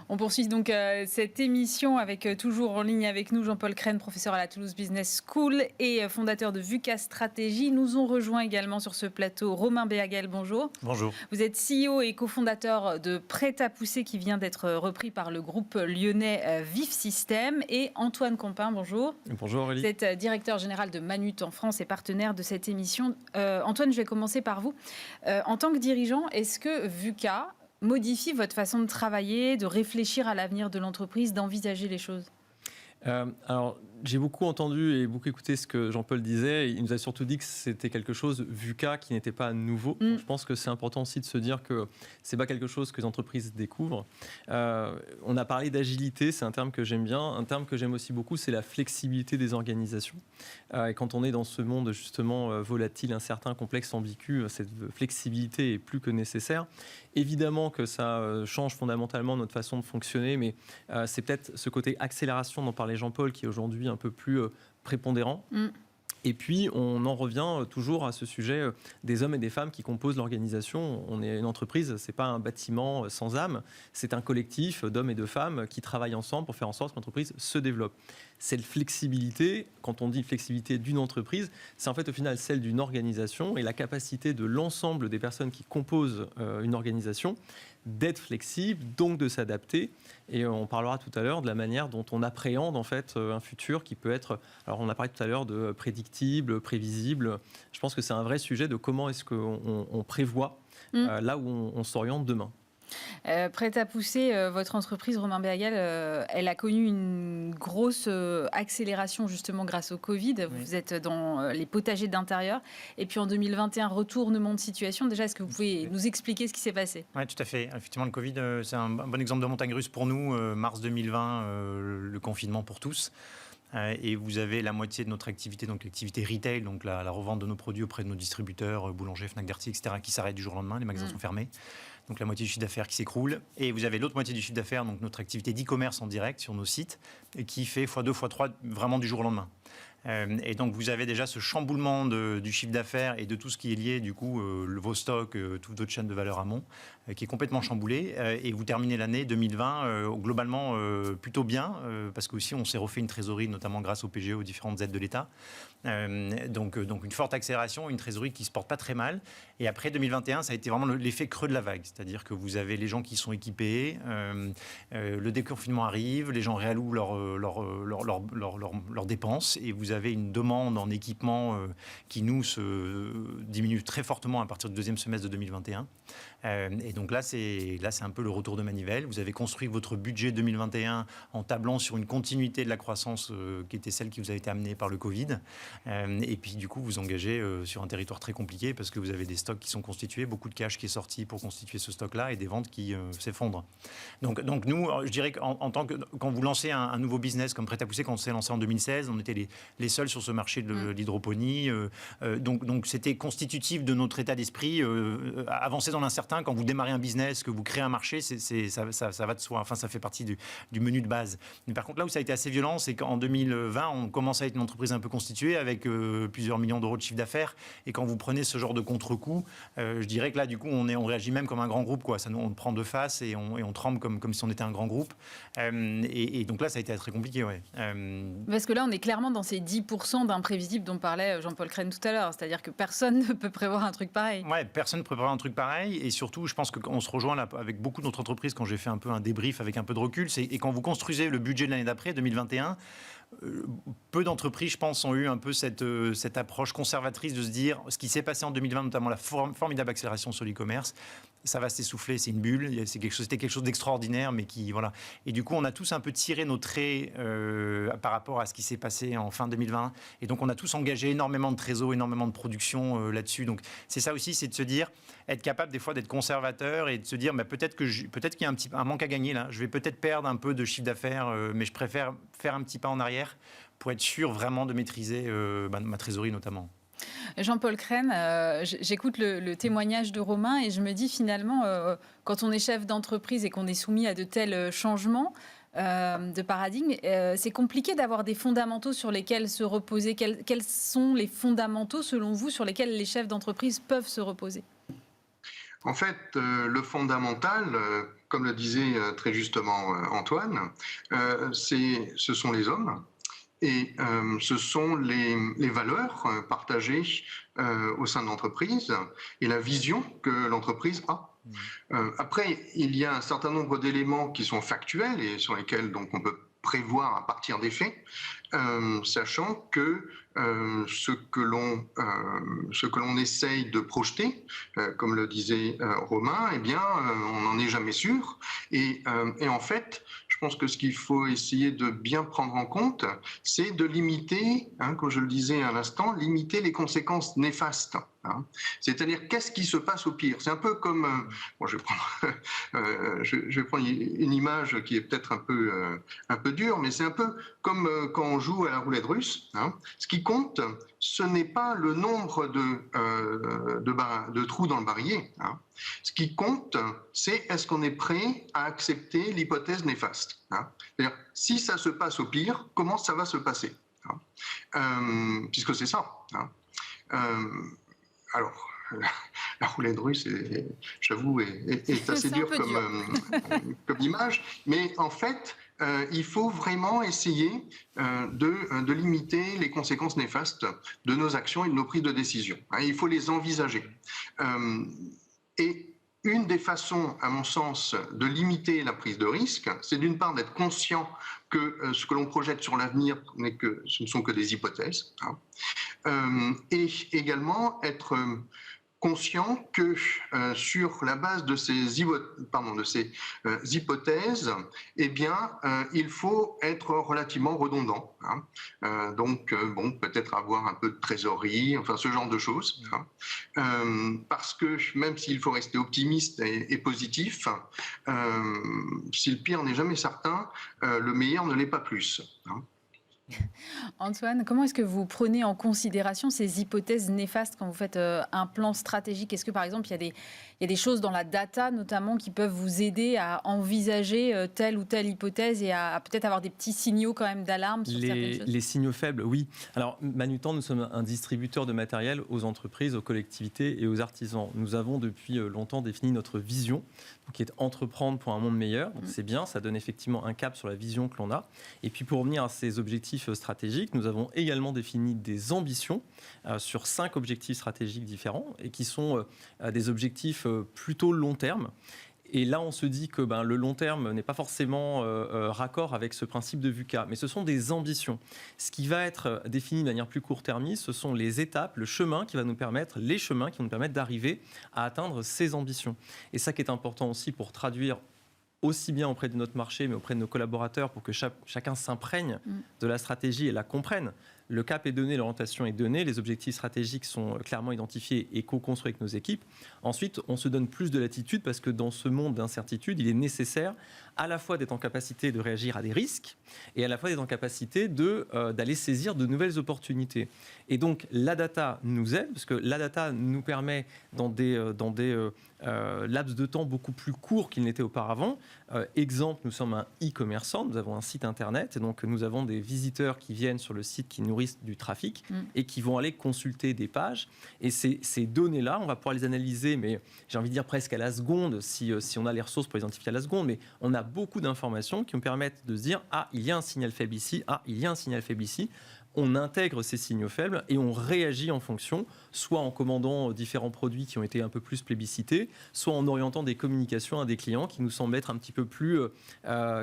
On poursuit donc cette émission avec toujours en ligne avec nous Jean-Paul Crenne, professeur à la Toulouse Business School et fondateur de VUCA Stratégie. Nous ont rejoint également sur ce plateau Romain Béhagel, bonjour. Bonjour. Vous êtes CEO et cofondateur de Prêt à pousser qui vient d'être repris par le groupe lyonnais Vif System. Et Antoine Compin, bonjour. Bonjour Aurélie. Vous êtes directeur général de Manut en France et partenaire de cette émission. Antoine, je vais commencer par vous. En tant que dirigeant, est-ce que VUCA modifie votre façon de travailler, de réfléchir à l'avenir de l'entreprise, d'envisager les choses? Alors, j'ai beaucoup entendu et beaucoup écouté ce que Jean-Paul disait. Il nous a surtout dit que c'était quelque chose, VUCA, qui n'était pas nouveau. Je pense que c'est important aussi de se dire que ce n'est pas quelque chose que les entreprises découvrent. On a parlé d'agilité, c'est un terme que j'aime bien. Un terme que j'aime aussi beaucoup, c'est la flexibilité des organisations. Et quand on est dans ce monde justement volatile, incertain, complexe, ambigu, cette flexibilité est plus que nécessaire. Évidemment que ça change fondamentalement notre façon de fonctionner, mais c'est peut-être ce côté accélération dont parlait Jean-Paul qui est aujourd'hui un peu plus prépondérant. Et puis, on en revient toujours à ce sujet des hommes et des femmes qui composent l'organisation. On est une entreprise, ce n'est pas un bâtiment sans âme, c'est un collectif d'hommes et de femmes qui travaillent ensemble pour faire en sorte que l'entreprise se développe. Cette flexibilité, quand on dit flexibilité d'une entreprise, c'est en fait au final celle d'une organisation et la capacité de l'ensemble des personnes qui composent une organisation d'être flexible, donc de s'adapter. Et on parlera tout à l'heure de la manière dont on appréhende en fait un futur qui peut être, alors on a parlé tout à l'heure de prédictible, prévisible. Je pense que c'est un vrai sujet de comment est-ce qu'on prévoit là où on s'oriente demain. Prêt à pousser, votre entreprise, Romain Béhagel, elle a connu une grosse accélération justement grâce au Covid. Oui. Vous êtes dans les potagers d'intérieur. Et puis en 2021, retournement de situation. Déjà, est-ce que vous pouvez nous expliquer ce qui s'est passé? Oui, tout à fait. Effectivement, le Covid, c'est un bon exemple de montagne russe pour nous. Mars 2020, le confinement pour tous. Et vous avez la moitié de notre activité, donc l'activité retail, donc la revente de nos produits auprès de nos distributeurs, boulangers, Fnac Darty, etc., qui s'arrête du jour au lendemain. Les magasins sont fermés. Donc la moitié du chiffre d'affaires qui s'écroule. Et vous avez l'autre moitié du chiffre d'affaires, donc notre activité d'e-commerce en direct sur nos sites, qui fait x2, x3 vraiment du jour au lendemain. Et donc vous avez déjà ce chamboulement du chiffre d'affaires et de tout ce qui est lié, du coup, vos stocks, toute votre chaîne de valeur amont, qui est complètement chamboulée. Et vous terminez l'année 2020 globalement plutôt bien, parce qu'aussi on s'est refait une trésorerie, notamment grâce au PGE, aux différentes aides de l'État. Donc une forte accélération, une trésorerie qui ne se porte pas très mal. Et après 2021, ça a été vraiment l'effet creux de la vague. C'est-à-dire que vous avez les gens qui sont équipés, le déconfinement arrive, les gens réallouent leurs dépenses, et vous avez une demande en équipement qui, nous, se diminue très fortement à partir du deuxième semestre de 2021. Et donc là, c'est un peu le retour de manivelle. Vous avez construit votre budget 2021 en tablant sur une continuité de la croissance qui était celle qui vous a été amenée par le Covid. Et puis, du coup, vous engagez sur un territoire très compliqué parce que vous avez des stocks qui sont constitués, beaucoup de cash qui est sorti pour constituer ce stock-là et des ventes qui s'effondrent. Donc nous, je dirais qu'en tant que quand vous lancez un nouveau business comme Prêt à pousser, quand on s'est lancé en 2016, on était les seuls sur ce marché de l'hydroponie. Donc c'était constitutif de notre état d'esprit. Avancer dans l'incertain, quand vous démarrez un business, que vous créez un marché, ça va de soi. Enfin, ça fait partie du menu de base. Mais par contre, là où ça a été assez violent, c'est qu'en 2020, on commence à être une entreprise un peu constituée avec plusieurs millions d'euros de chiffre d'affaires. Et quand vous prenez ce genre de contre-coup, je dirais que là, du coup, on réagit même comme un grand groupe, quoi. Ça, on prend de face et on tremble comme si on était un grand groupe. Et donc là, ça a été très compliqué, ouais. Parce que là, on est clairement dans ces 10% d'imprévisibles dont parlait Jean-Paul Crenne tout à l'heure. C'est-à-dire que personne ne peut prévoir un truc pareil. Ouais, personne ne peut prévoir un truc pareil. Et surtout, je pense qu'on se rejoint là avec beaucoup d'autres entreprises quand j'ai fait un peu un débrief avec un peu de recul. Et quand vous construisez le budget de l'année d'après, 2021, peu d'entreprises, je pense, ont eu un peu cette approche conservatrice de se dire ce qui s'est passé en 2020, notamment la formidable accélération sur l'e-commerce, ça va s'essouffler, c'est une bulle, c'était quelque chose d'extraordinaire, mais qui, voilà. Et du coup, on a tous un peu tiré nos traits par rapport à ce qui s'est passé en fin 2020. Et donc, on a tous engagé énormément de trésor, énormément de production là-dessus. Donc, c'est ça aussi, c'est de se dire, être capable des fois d'être conservateur et de se dire, bah, peut-être qu'il y a un manque à gagner là. Je vais peut-être perdre un peu de chiffre d'affaires, mais je préfère faire un petit pas en arrière pour être sûr vraiment de maîtriser ma trésorerie notamment. Jean-Paul Crenne, j'écoute le témoignage de Romain et je me dis finalement, quand on est chef d'entreprise et qu'on est soumis à de tels changements de paradigme, c'est compliqué d'avoir des fondamentaux sur lesquels se reposer. Quels sont les fondamentaux, selon vous, sur lesquels les chefs d'entreprise peuvent se reposer ? En fait, le fondamental, comme le disait très justement Antoine, ce sont les hommes. Et ce sont les valeurs partagées au sein de l'entreprise et la vision que l'entreprise a. Après, il y a un certain nombre d'éléments qui sont factuels et sur lesquels donc on peut prévoir à partir des faits, sachant que ce que l'on essaye de projeter, comme le disait Romain, eh bien, on n'en est jamais sûr. Et en fait, je pense que ce qu'il faut essayer de bien prendre en compte, c'est de limiter, comme je le disais à l'instant, limiter les conséquences néfastes. C'est-à-dire, qu'est-ce qui se passe au pire? C'est un peu comme, bon, je vais prendre une image qui est peut-être un peu dure, mais c'est un peu comme quand on joue à la roulette russe. Ce qui compte, ce n'est pas le nombre de trous dans le barillet. Ce qui compte, c'est est-ce qu'on est prêt à accepter l'hypothèse néfaste. C'est-à-dire, si ça se passe au pire, comment ça va se passer, puisque c'est ça. Alors, la roulette russe, j'avoue, est assez dure comme image, mais en fait, il faut vraiment essayer de limiter les conséquences néfastes de nos actions et de nos prises de décision. Il faut les envisager. Et une des façons, à mon sens, de limiter la prise de risque, c'est d'une part d'être conscient que ce que l'on projette sur l'avenir, ce ne sont que des hypothèses, et également être conscient que sur la base de ces hypothèses, eh bien, il faut être relativement redondant. Donc, bon, peut-être avoir un peu de trésorerie, enfin ce genre de choses. Parce que même s'il faut rester optimiste et positif, si le pire n'est jamais certain, le meilleur ne l'est pas plus. Antoine, comment est-ce que vous prenez en considération ces hypothèses néfastes quand vous faites un plan stratégique? Est-ce que, par exemple, il y a des choses dans la data, notamment, qui peuvent vous aider à envisager telle ou telle hypothèse et à peut-être avoir des petits signaux quand même d'alarme sur certaines choses? Les signaux faibles, oui. Alors, Manutan, nous sommes un distributeur de matériel aux entreprises, aux collectivités et aux artisans. Nous avons depuis longtemps défini notre vision, qui est entreprendre pour un monde meilleur. Donc, c'est bien, ça donne effectivement un cap sur la vision que l'on a. Et puis, pour revenir à ces objectifs stratégiques, nous avons également défini des ambitions sur 5 objectifs stratégiques différents et qui sont des objectifs plutôt long terme. Et là, on se dit que le long terme n'est pas forcément raccord avec ce principe de VUCA, mais ce sont des ambitions. Ce qui va être défini de manière plus court-termiste, ce sont les étapes, les chemins qui vont nous permettre d'arriver à atteindre ces ambitions. Et ça qui est important aussi pour traduire aussi bien auprès de notre marché, mais auprès de nos collaborateurs, pour que chacun s'imprègne de la stratégie et la comprenne. Le cap est donné, l'orientation est donnée, les objectifs stratégiques sont clairement identifiés et co-construits avec nos équipes. Ensuite, on se donne plus de latitude parce que dans ce monde d'incertitude, il est nécessaire à la fois d'être en capacité de réagir à des risques et à la fois d'être en capacité d'aller saisir de nouvelles opportunités. Et donc, la data nous aide parce que la data nous permet, dans des laps de temps beaucoup plus courts qu'il n'était auparavant. Exemple, nous sommes un e-commerçant, nous avons un site internet, et donc nous avons des visiteurs qui viennent sur le site qui nourrissent du trafic et qui vont aller consulter des pages. Et ces données-là, on va pouvoir les analyser, mais j'ai envie de dire presque à la seconde, si on a les ressources pour les identifier à la seconde, mais on a beaucoup d'informations qui nous permettent de se dire « Ah, il y a un signal faible ici, ah, il y a un signal faible ici ». On intègre ces signaux faibles et on réagit en fonction, soit en commandant différents produits qui ont été un peu plus plébiscités, soit en orientant des communications à des clients qui nous semblent être un petit peu plus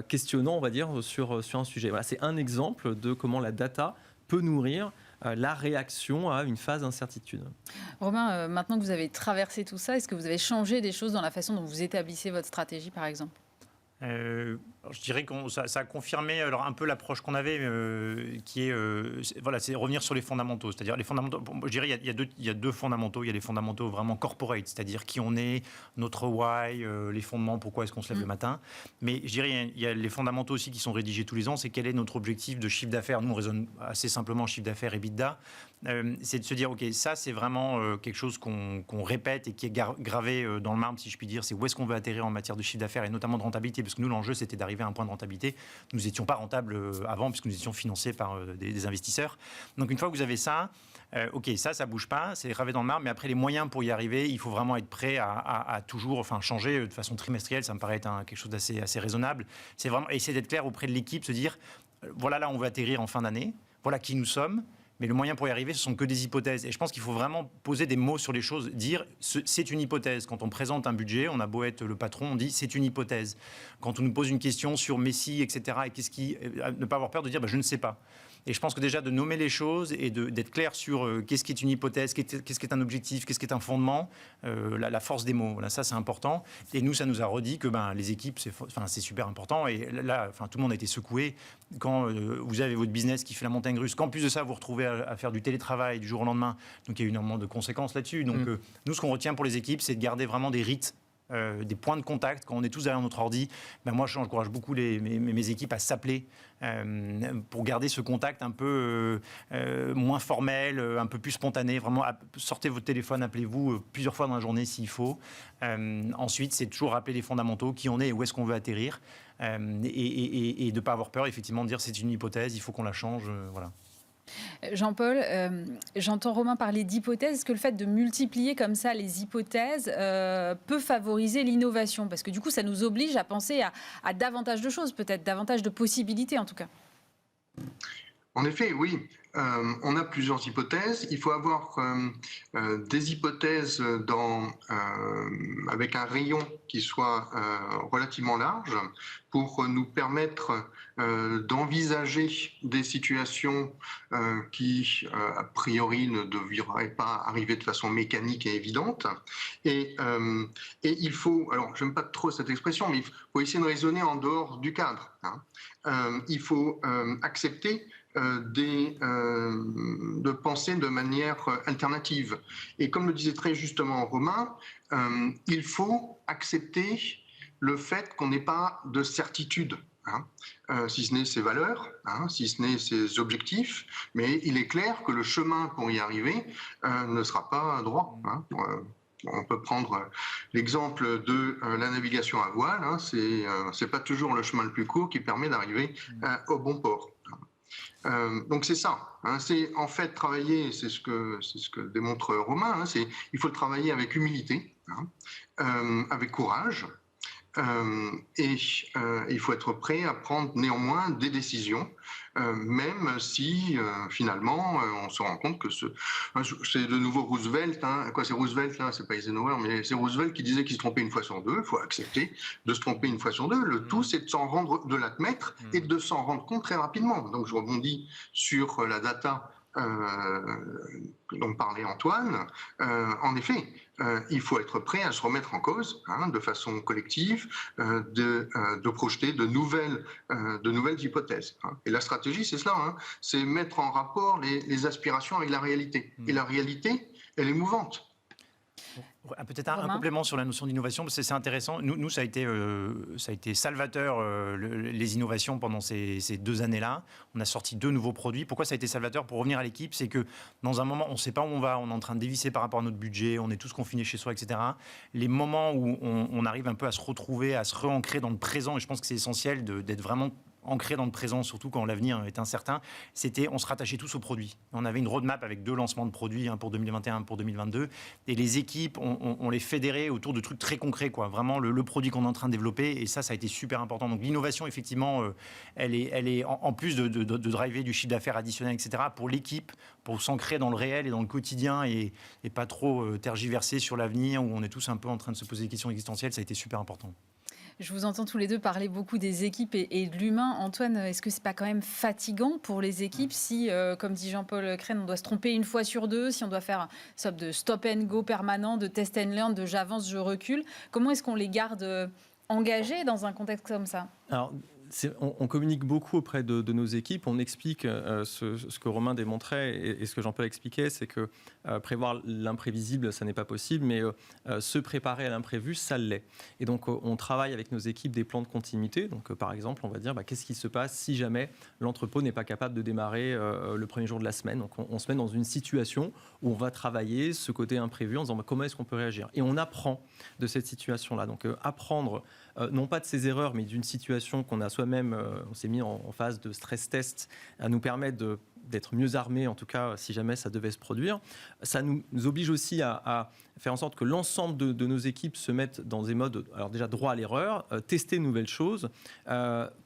questionnants, on va dire, sur un sujet. Voilà, c'est un exemple de comment la data peut nourrir la réaction à une phase d'incertitude. Romain, maintenant que vous avez traversé tout ça, est-ce que vous avez changé des choses dans la façon dont vous établissez votre stratégie, par exemple ? Je dirais que ça a confirmé alors un peu l'approche qu'on avait, qui est c'est revenir sur les fondamentaux. C'est-à-dire les fondamentaux. Je dirais il y a deux fondamentaux. Il y a les fondamentaux vraiment corporate, c'est-à-dire qui on est, notre why, les fondements, pourquoi est-ce qu'on se lève le matin. Mais je dirais il y a les fondamentaux aussi qui sont rédigés tous les ans. C'est quel est notre objectif de chiffre d'affaires. Nous on raisonne assez simplement chiffre d'affaires et EBITDA. c'est de se dire, OK, ça, c'est vraiment quelque chose qu'on répète et qui est gravé dans le marbre, si je puis dire. C'est où est-ce qu'on veut atterrir en matière de chiffre d'affaires et notamment de rentabilité. Parce que nous, l'enjeu, c'était d'arriver à un point de rentabilité. Nous n'étions pas rentables avant, puisque nous étions financés par des investisseurs. Donc, une fois que vous avez ça, OK, ça bouge pas, c'est gravé dans le marbre, mais après, les moyens pour y arriver, il faut vraiment être prêt à toujours changer de façon trimestrielle. Ça me paraît être quelque chose d'assez raisonnable. C'est vraiment essayer d'être clair auprès de l'équipe, se dire, voilà, là, on veut atterrir en fin d'année, voilà qui nous sommes. Mais le moyen pour y arriver, ce sont que des hypothèses. Et je pense qu'il faut vraiment poser des mots sur les choses, dire c'est une hypothèse. Quand on présente un budget, on a beau être le patron, on dit c'est une hypothèse. Quand on nous pose une question sur Messi, etc., et ne pas avoir peur de dire je ne sais pas. Et je pense que déjà de nommer les choses et d'être clair sur qu'est-ce qui est une hypothèse, qu'est-ce qui est un objectif, qu'est-ce qui est un fondement, la force des mots. Là, ça, c'est important. Et nous, ça nous a redit que les équipes, c'est super important. Et là, tout le monde a été secoué. Quand vous avez votre business qui fait la montagne russe, qu'en plus de ça, vous retrouvez à faire du télétravail du jour au lendemain. Donc, il y a eu énormément de conséquences là-dessus. Donc, nous, ce qu'on retient pour les équipes, c'est de garder vraiment des rites. Des points de contact, quand on est tous derrière notre ordi, moi j'encourage beaucoup mes équipes à s'appeler pour garder ce contact un peu moins formel, un peu plus spontané. Vraiment, sortez votre téléphone, appelez-vous plusieurs fois dans la journée s'il faut. Ensuite, c'est toujours rappeler les fondamentaux, qui on est et où est-ce qu'on veut atterrir. Et de ne pas avoir peur, effectivement, de dire c'est une hypothèse, il faut qu'on la change. Voilà. Jean-Paul, j'entends Romain parler d'hypothèses. Est-ce que le fait de multiplier comme ça les hypothèses peut favoriser l'innovation? Parce que du coup, ça nous oblige à penser à davantage de choses, peut-être davantage de possibilités en tout cas. En effet, oui. On a plusieurs hypothèses. Il faut avoir des hypothèses avec un rayon qui soit relativement large pour nous permettre d'envisager des situations qui, a priori, ne devraient pas arriver de façon mécanique et évidente. Et il faut, alors je n'aime pas trop cette expression, mais il faut essayer de raisonner en dehors du cadre. Il faut accepter de penser de manière alternative. Et comme le disait très justement Romain, il faut accepter le fait qu'on n'ait pas de certitude, si ce n'est ses valeurs, si ce n'est ses objectifs, mais il est clair que le chemin pour y arriver ne sera pas droit. On peut prendre l'exemple de la navigation à voile, c'est pas toujours le chemin le plus court qui permet d'arriver au bon port. Donc c'est ça, c'est en fait travailler, c'est ce que démontre Romain, il faut le travailler avec humilité, avec courage, et il faut être prêt à prendre néanmoins des décisions, même si finalement on se rend compte que c'est de nouveau Roosevelt, c'est Roosevelt là, c'est pas Eisenhower, mais c'est Roosevelt qui disait qu'il se trompait une fois sur deux. Il faut accepter de se tromper une fois sur deux. Le tout, c'est de l'admettre et de s'en rendre compte très rapidement. Donc je rebondis sur la data dont parlait Antoine. En effet, il faut être prêt à se remettre en cause de façon collective, de projeter de nouvelles hypothèses. Et la stratégie, c'est cela, c'est mettre en rapport les aspirations avec la réalité. Et la réalité, elle est mouvante. Peut-être un complément sur la notion d'innovation, parce que c'est intéressant. Nous, ça a été salvateur, les innovations pendant ces 2 années-là. On a sorti 2 nouveaux produits. Pourquoi ça a été salvateur? Pour revenir à l'équipe, c'est que dans un moment, on ne sait pas où on va, on est en train de dévisser par rapport à notre budget, on est tous confinés chez soi, etc. Les moments où on arrive un peu à se retrouver, à se réancrer dans le présent, et je pense que c'est essentiel d'être vraiment ancré dans le présent, surtout quand l'avenir est incertain, on se rattachait tous aux produits. On avait une roadmap avec 2 lancements de produits, un pour 2021, un pour 2022, et les équipes, on les fédérait autour de trucs très concrets, vraiment le produit qu'on est en train de développer, et ça a été super important. Donc l'innovation, effectivement, elle est en plus de driver du chiffre d'affaires additionnel, etc., pour l'équipe, pour s'ancrer dans le réel et dans le quotidien, et pas trop tergiverser sur l'avenir, où on est tous un peu en train de se poser des questions existentielles, ça a été super important. Je vous entends tous les deux parler beaucoup des équipes et de l'humain. Antoine, est-ce que c'est pas quand même fatigant pour les équipes si, comme dit Jean-Paul Crène, on doit se tromper une fois sur 2, si on doit faire une sorte de stop and go permanent, de test and learn, de j'avance, je recule? Comment est-ce qu'on les garde engagés dans un contexte comme ça? Alors, On communique beaucoup auprès de nos équipes, on explique ce que Romain démontrait et ce que Jean-Paul expliquait, c'est que prévoir l'imprévisible, ça n'est pas possible, mais se préparer à l'imprévu, ça l'est. Et donc on travaille avec nos équipes des plans de continuité. Donc par exemple, on va dire qu'est-ce qui se passe si jamais l'entrepôt n'est pas capable de démarrer le premier jour de la semaine. Donc on se met dans une situation où on va travailler ce côté imprévu en disant comment est-ce qu'on peut réagir. Et on apprend de cette situation-là. Donc apprendre non pas de ses erreurs, mais d'une situation qu'on a soi-même, on s'est mis en phase de stress test, à nous permettre d'être mieux armés, en tout cas, si jamais ça devait se produire. Ça nous oblige aussi à faire en sorte que l'ensemble de nos équipes se mettent dans des modes, alors déjà droit à l'erreur, tester de nouvelles choses,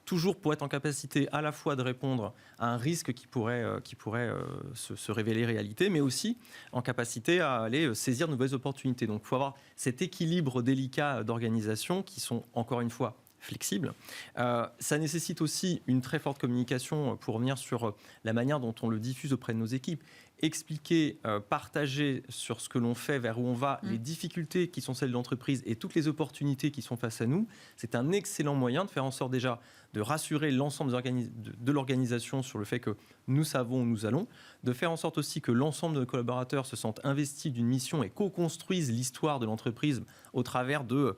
toujours pour être en capacité à la fois de répondre à un risque qui pourrait se révéler réalité, mais aussi en capacité à aller saisir de nouvelles opportunités. Donc il faut avoir cet équilibre délicat d'organisation qui sont, encore une fois, flexible. Ça nécessite aussi une très forte communication pour revenir sur la manière dont on le diffuse auprès de nos équipes. Expliquer, partager sur ce que l'on fait, vers où on va, les difficultés qui sont celles de l'entreprise et toutes les opportunités qui sont face à nous, c'est un excellent moyen de faire en sorte déjà de rassurer l'ensemble de l'organisation sur le fait que nous savons où nous allons, de faire en sorte aussi que l'ensemble de nos collaborateurs se sentent investis d'une mission et co-construisent l'histoire de l'entreprise au travers de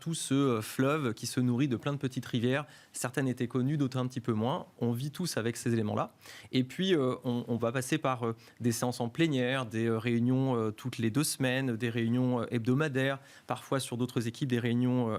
tout ce fleuve qui se nourrit de plein de petites rivières. Certaines étaient connues, d'autres un petit peu moins. On vit tous avec ces éléments-là. Et puis, on va passer par des séances en plénière, des réunions toutes les 2 semaines, des réunions hebdomadaires, parfois sur d'autres équipes, des réunions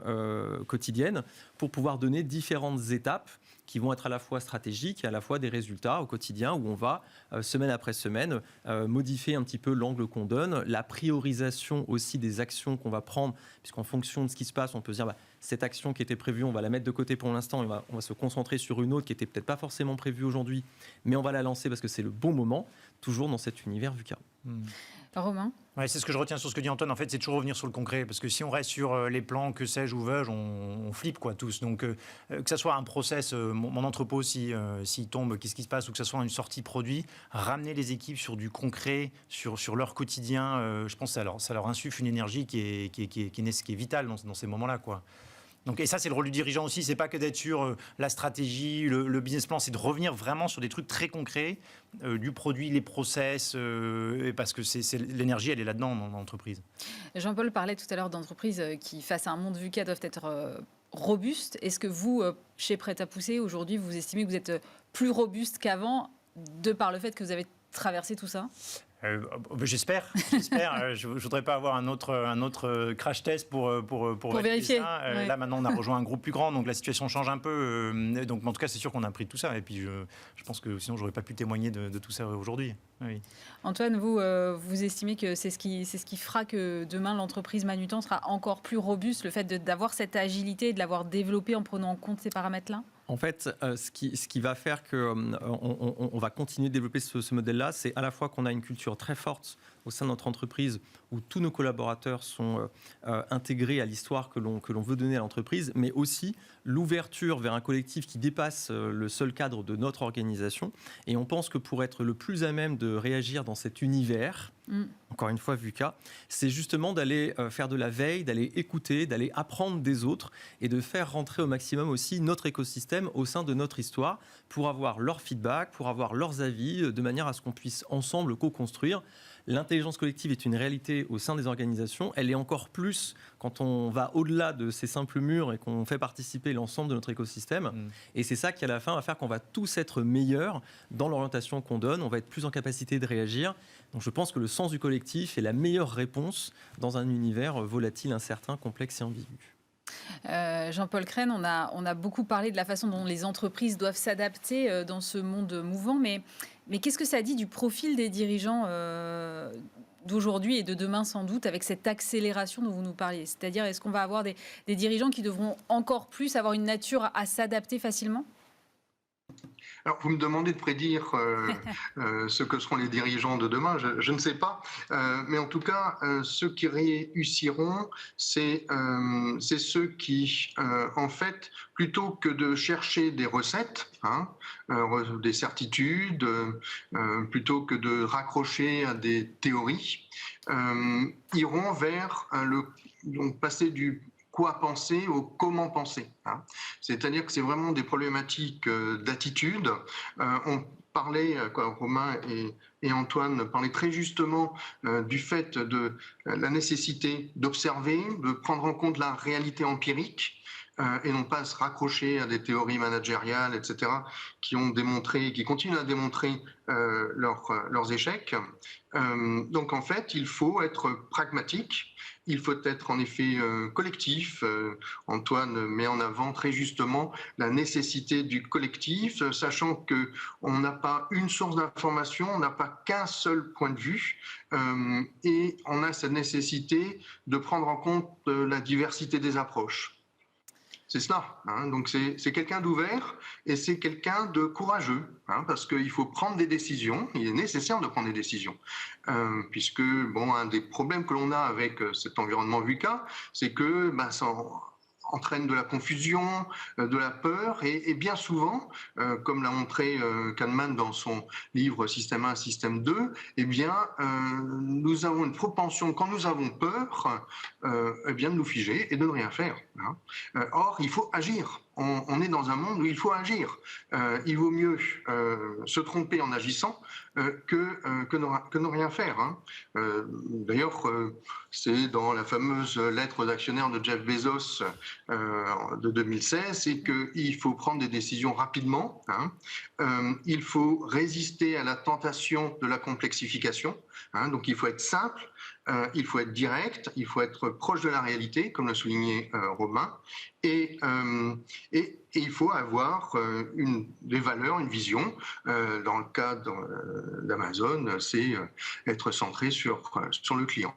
quotidiennes, pour pouvoir donner différentes étapes qui vont être à la fois stratégiques et à la fois des résultats au quotidien où on va, semaine après semaine, modifier un petit peu l'angle qu'on donne, la priorisation aussi des actions qu'on va prendre, puisqu'en fonction de ce qui se passe, on peut se dire cette action qui était prévue, on va la mettre de côté pour l'instant, et on va se concentrer sur une autre qui n'était peut-être pas forcément prévue aujourd'hui, mais on va la lancer parce que c'est le bon moment, toujours dans cet univers VUCA. Romain ? Ouais, c'est ce que je retiens sur ce que dit Antoine. En fait, c'est toujours revenir sur le concret. Parce que si on reste sur les plans, que sais-je, ou veux-je, on flippe tous. Donc, que ce soit un process, mon entrepôt, s'il tombe, qu'est-ce qui se passe, ou que ce soit une sortie produit, ramener les équipes sur du concret, sur leur quotidien, je pense que ça leur insuffle une énergie qui est vitale dans ces moments-là, quoi. Donc, et ça, c'est le rôle du dirigeant aussi. C'est pas que d'être sur la stratégie, le business plan, c'est de revenir vraiment sur des trucs très concrets, du produit, les process, parce que l'énergie, elle est là-dedans dans l'entreprise. Jean-Paul parlait tout à l'heure d'entreprises qui, face à un monde VUCA, doivent être robustes. Est-ce que vous, chez Prêt-à-Pousser, aujourd'hui, vous estimez que vous êtes plus robuste qu'avant, de par le fait que vous avez traversé tout ça ? J'espère. Je ne voudrais pas avoir un autre crash test pour vérifier. Ça. Ouais. Là, maintenant, on a rejoint un groupe plus grand, donc la situation change un peu. Donc, en tout cas, c'est sûr qu'on a appris de tout ça. Et puis, je pense que sinon, je n'aurais pas pu témoigner de tout ça aujourd'hui. Oui. Antoine, vous estimez que c'est ce qui fera que demain, l'entreprise Manutan sera encore plus robuste, le fait d'avoir cette agilité et de l'avoir développée en prenant en compte ces paramètres-là ? En fait, ce qui va faire qu'on va continuer de développer ce modèle-là, c'est à la fois qu'on a une culture très forte au sein de notre entreprise où tous nos collaborateurs sont intégrés à l'histoire que l'on veut donner à l'entreprise, mais aussi l'ouverture vers un collectif qui dépasse le seul cadre de notre organisation. Et on pense que pour être le plus à même de réagir dans cet univers, encore une fois VUCA, c'est justement d'aller faire de la veille, d'aller écouter, d'aller apprendre des autres et de faire rentrer au maximum aussi notre écosystème au sein de notre histoire pour avoir leur feedback, pour avoir leurs avis, de manière à ce qu'on puisse ensemble co-construire. L'intelligence collective est une réalité au sein des organisations. Elle est encore plus quand on va au-delà de ces simples murs et qu'on fait participer l'ensemble de notre écosystème. Et c'est ça qui, à la fin, va faire qu'on va tous être meilleurs dans l'orientation qu'on donne. On va être plus en capacité de réagir. Donc je pense que le sens du collectif est la meilleure réponse dans un univers volatile, incertain, complexe et ambigu. Jean-Paul Crène, on a beaucoup parlé de la façon dont les entreprises doivent s'adapter dans ce monde mouvant, mais qu'est-ce que ça dit du profil des dirigeants d'aujourd'hui et de demain sans doute avec cette accélération dont vous nous parliez ? C'est-à-dire, est-ce qu'on va avoir des dirigeants qui devront encore plus avoir une nature à s'adapter facilement ? Alors, vous me demandez de prédire ce que seront les dirigeants de demain, je ne sais pas. Mais en tout cas, ceux qui réussiront, c'est ceux qui, en fait, plutôt que de chercher des recettes, des certitudes, plutôt que de raccrocher à des théories, iront vers donc passer du quoi penser au comment penser. Hein. C'est-à-dire que c'est vraiment des problématiques d'attitude. On parlait, Romain et Antoine parlaient très justement du fait de la nécessité d'observer, de prendre en compte la réalité empirique. Et non pas se raccrocher à des théories managériales, etc., qui ont démontré, qui continuent à démontrer leurs échecs. Donc en fait, il faut être pragmatique. Il faut être en effet collectif. Antoine met en avant très justement la nécessité du collectif, sachant que on n'a pas une source d'information, on n'a pas qu'un seul point de vue, et on a cette nécessité de prendre en compte la diversité des approches. C'est cela. Hein. Donc c'est quelqu'un d'ouvert et c'est quelqu'un de courageux, hein, parce qu'il faut prendre des décisions. Il est nécessaire de prendre des décisions, puisque un des problèmes que l'on a avec cet environnement VUCA, c'est que ça entraîne de la confusion, de la peur, et bien souvent, comme l'a montré Kahneman dans son livre Système 1, Système 2, eh bien, nous avons une propension, quand nous avons peur, de nous figer et de ne rien faire. Hein. Or, il faut agir. On est dans un monde où il faut agir. Il vaut mieux se tromper en agissant que ne rien faire. Hein. D'ailleurs, c'est dans la fameuse lettre d'actionnaire de Jeff Bezos de 2016, c'est qu'il faut prendre des décisions rapidement. Hein. Il faut résister à la tentation de la complexification. Hein. Donc il faut être simple. Il faut être direct, il faut être proche de la réalité, comme le soulignait Romain, et il faut avoir des valeurs, une vision. Dans le cas d'Amazon, c'est être centré sur le client.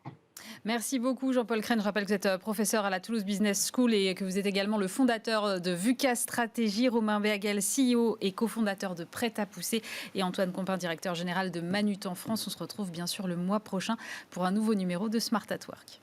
Merci beaucoup Jean-Paul Crenne. Je rappelle que vous êtes professeur à la Toulouse Business School et que vous êtes également le fondateur de VUCA Stratégie. Romain Béhagel, CEO et cofondateur de Prêt-à-Pousser, et Antoine Compin, directeur général de Manutan France. On se retrouve bien sûr le mois prochain pour un nouveau numéro de Smart at Work.